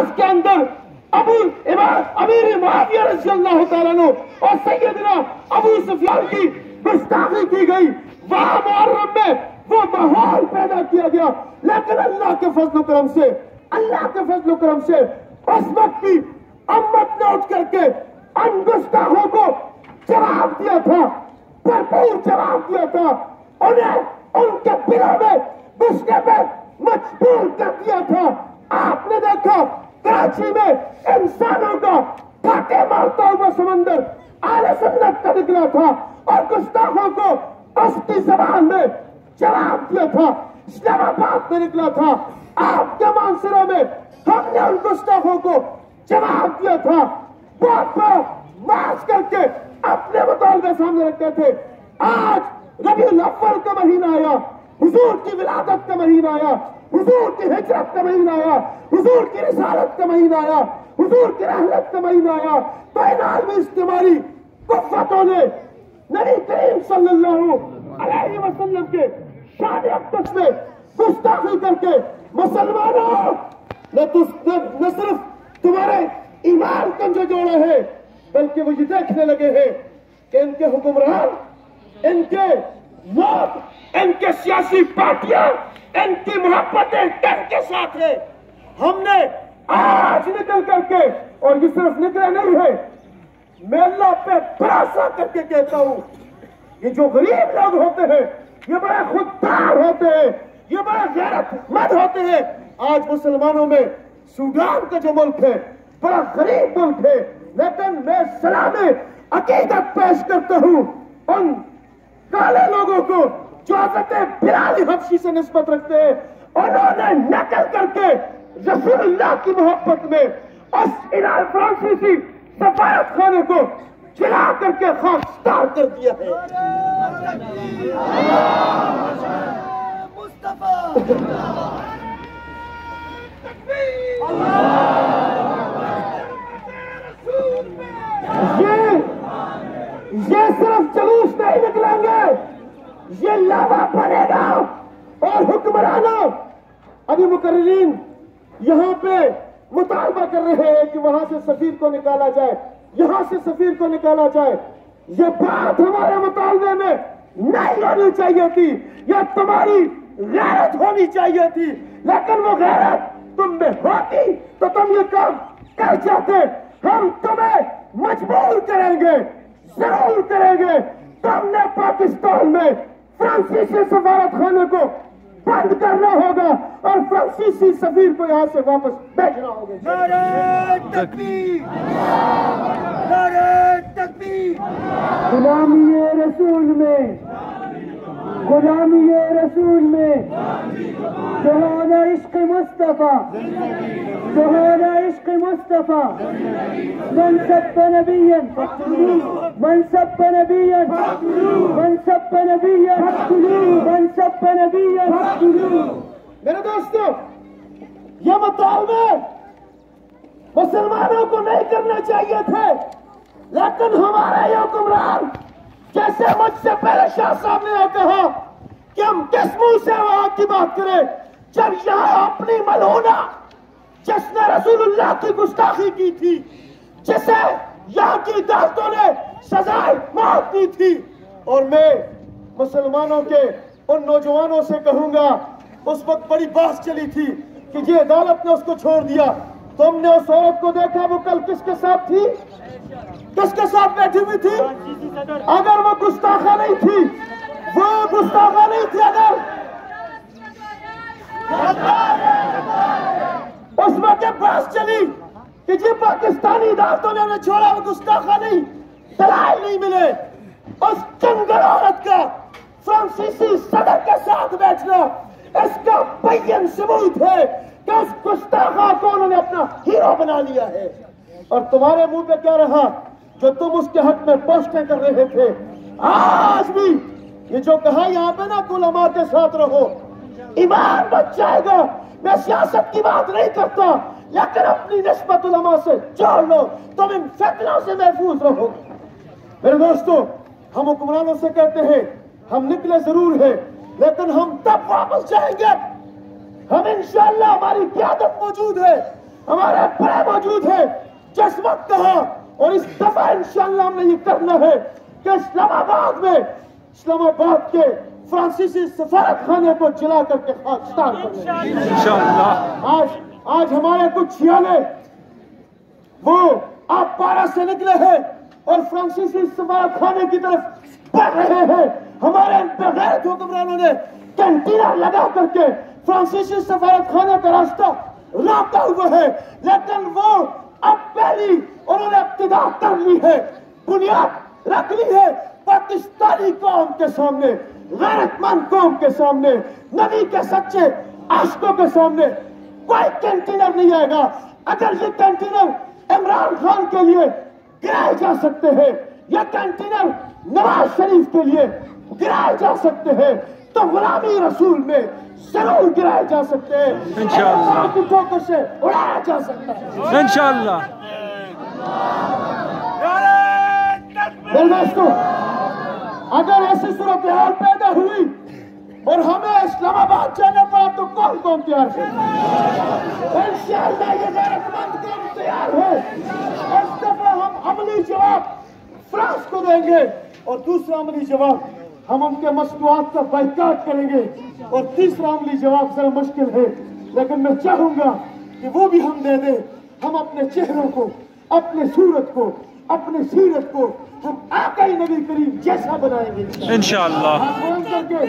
اجلاس کے اندر امیر معاویہ رضی اللہ تعالیٰ عنہ اور سیدنا ابو سفیان کی گستاخی کی گئی، وہاں محرم میں وہ ماحول پیدا کیا گیا، لیکن اللہ کے فضل و کرم سے اس وقت کی امت نے اٹھ کر کے ان گستاخوں کو جواب دیا تھا، بھرپور جواب دیا تھا، انہیں ان کے دلوں میں گھسنے پہ مجبور کر دیا تھا۔ آپ نے دیکھا کراچی میں انسانوں کا پھاٹے مارتا ہوا سمندر اہل سنت کا نکلا تھا اور گستاخوں کو اس کی زبان میں جواب دیا تھا، اسلام آباد میں نکلا تھا، آپ کے مانسروں میں ہم نے ان گستاخوں کو جواب دیا تھا، بہت مارچ کر کے اپنے مطالبے سامنے رکھتے تھے۔ آج ربیع الاول کا مہینہ آیا، حضور کی ولادت کا مہینہ آیا، حضور کی ہجرت کا مہینہ آیا، حضور کی رسالت کا مہینہ آیا، حضور کی رحلت کا مہینہ آیا، تو ان عالمی اجتماعی قوتوں نے نبی کریم صلی اللہ علیہ وسلم کے شان اقدس میں گستاخی کر کے مسلمانوں نہ صرف تمہارے ایمان کنجے جوڑے ہیں، بلکہ وہ یہ دیکھنے لگے ہیں کہ ان کے حکمران، ان کے لوگ، ان کے سیاسی پارٹیاں، ان کی محبتیں کن کے ساتھ ہیں۔ ہم نے آج نکل کر کے، اور یہ صرف نکلے نہیں ہے، میں اللہ پہ بھروسہ کر کے کہتا ہوں، یہ جو غریب لوگ ہوتے ہیں یہ بڑے خوددار ہوتے ہیں، یہ بڑے غیرت مند ہوتے ہیں۔ آج مسلمانوں میں سوڈان کا جو ملک ہے بڑا غریب ملک ہے، لیکن میں سلام عقیدت پیش کرتا ہوں ان کالے لوگوں کو جو حضرت بلال حبشی سے نسبت رکھتے ہیں۔ انہوں نے نقل کر کے رسول اللہ کی محبت میں اس ایران فرانسیسی سفارت خانے کو جلا کر کے خاکسار کر دیا ہے۔ یہ صرف جلوس نہیں نکلیں گے، یہ لاوا بنے گا اور حکمرانوں، ابھی مقررین یہاں پہ مطالبہ کر رہے ہیں کہ وہاں سے سفیر کو نکالا جائے، یہاں سے سفیر کو نکالا جائے۔ یہ بات ہمارے مطالبے میں نہیں ہونی چاہیے تھی، یہ تمہاری غیرت ہونی چاہیے تھی، لیکن وہ غیرت تم میں ہوتی تو تم یہ کام کر جاتے۔ ہم تمہیں مجبور کریں گے، ضرور کریں گے۔ تم نے پاکستان میں فرانسیسی سفارت خانے کو بند کرنا ہوگا اور فرانسیسی سفیر کو یہاں سے واپس بھیجنا ہوگا۔ نعرہ تکبیر، نعرہ تکبیر۔ غلامی رسول میں، غلامی رسول میں، جہانا عشق مصطفیٰ، جہانا عشق مصطفیٰ، من سب نبیا من سب نبیا من سب نبیا من سب نبیا۔ میرے دوستو، یہ مطالبے مسلمانوں کو نہیں کرنا چاہیے تھے، لیکن ہمارے یہ حکمران، جیسے مجھ سے پہلے شاہ صاحب نے کہا کہ ہم کس منہ سے وہاں کی بات کریں جب یہاں اپنی ملعونہ جس نے رسول اللہ کی گستاخی کی تھی، جسے یہاں کی عدالتوں نے سزائے موت دی تھی۔ اور میں مسلمانوں کے ان نوجوانوں سے کہوں گا، اس وقت بڑی بحث چلی تھی کہ یہ عدالت نے اس کو چھوڑ دیا، تم نے اس عورت کو دیکھا وہ کل کس کے ساتھ تھی، کس کے ساتھ بیٹھی ہوئی تھی؟ اگر وہ گستاخہ نہیں تھی، وہ گستاخہ نہیں تھی، اگر اس وقت بحث چلی کہ جی پاکستانی عدالتوں نے انہیں چھوڑا، وہ گستاخہ نہیں، دلائل نہیں ملے، اس کنگل عورت کا فرانسیسی صدر کے ساتھ بیٹھنا اس کا بین ثبوت ہے کہ اس گستاخہ کو انہوں نے اپنا ہیرو بنا لیا ہے۔ اور تمہارے منہ پہ کیا رہا جو تم اس کے حق میں پوسٹیں کر رہے تھے؟ آج بھی یہ جو کہا یہاں پہ نا علماء کے ساتھ رہو، ایمان بچ جائے گا۔ میں سیاست کی بات نہیں کرتا، لیکن اپنی نسبت علماء سے جوڑ لو، تم ان فتنوں سے محفوظ رہو۔ میرے دوستو، ہم حکمرانوں سے کہتے ہیں ہم نکلے ضرور ہیں، لیکن ہم تب واپس جائیں گے، ہم انشاءاللہ، ہماری قیادت موجود ہے، ہمارے بڑے موجود ہیں جس وقت کہا اور اس دفعہ انشاءاللہ ہم نے یہ کرنا ہے کہ اسلام آباد کے فرانسیسی سفارت خانے کو جلا کر کے خاکسار کر لیں انشاءاللہ۔ آج ہمارے کچھ چھیانے وہ آپ پارا سے نکلے ہیں اور فرانسیسی سفارت خانے کی طرف بڑھ رہے ہیں۔ ہمارے ان پہ غیرت حکمرانوں نے کینٹینر لگا کر کے فرانسیسی سفارت خانے کا راستہ روکا ہوا ہے، لیکن وہ اب پہلی انہوں نے ابتدا کر لی ہے، بنیاد رکھ لی ہے پاکستانی قوم کے سامنے، غیرت مند قوم کے سامنے، نبی کے سچے عاشقوں کے سامنے کوئی کینٹینر نہیں آئے گا۔ اگر یہ کینٹینر عمران خان کے لیے گرائے جا سکتے ہیں یا کینٹینر نواز شریف کے لیے گرائے جا سکتے ہیں تو غلامی رسول میں ضرور گرائے جا سکتے ہیں، انشاءاللہ کی ٹھوکر سے اڑایا جا سکتا ہے انشاءاللہ۔ میرے دوستو، اگر ایسی صورتحال پیدا ہوئی اور ہمیں اسلام آباد جانا پڑا تو کون کون تیار ہے؟ انشاءاللہ یہ غیرت مند قوم تیار ہے۔ اس دفعہ ہم عملی جواب فرانس کو دیں گے اور دوسرا عملی جواب ہم ان کے مصنوعات کا بائیکاٹ کریں گے، اور تیسرا عملی جواب ذرا مشکل ہے لیکن میں چاہوں گا کہ وہ بھی ہم دے دیں۔ ہم اپنے چہروں کو، اپنے صورت کو، اپنے سیرت کو ہم آقا نبی کریم جیسا بنائیں گے انشاءاللہ۔ ہم بول کر کے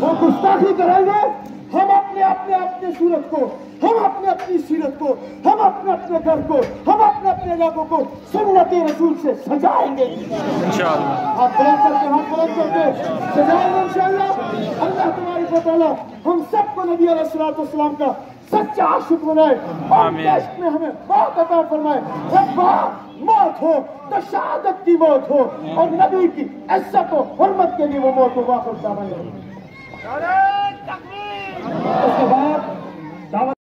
وہ گستاخی کریں گے، ہم اپنے صورت کو، ہم اپنی سیرت کو، ہم اپنے گھر کو، ہم اپنے علاقوں کو سنت رسول سے سجائیں گے انشاءاللہ۔ ہاتھ بلند کر کے سجائیں گے انشاءاللہ۔ اللہ تبارک و تعالیٰ ہم سب کو نبی علیہ الصلوۃ والسلام کا سچا عاشق بنائے اور عشق میں ہمیں موت عطا فرمائے۔ جب موت ہو تو شہادت کی موت ہو اور نبی کی عزت و حرمت کے لیے وہ موت ہو۔ واقع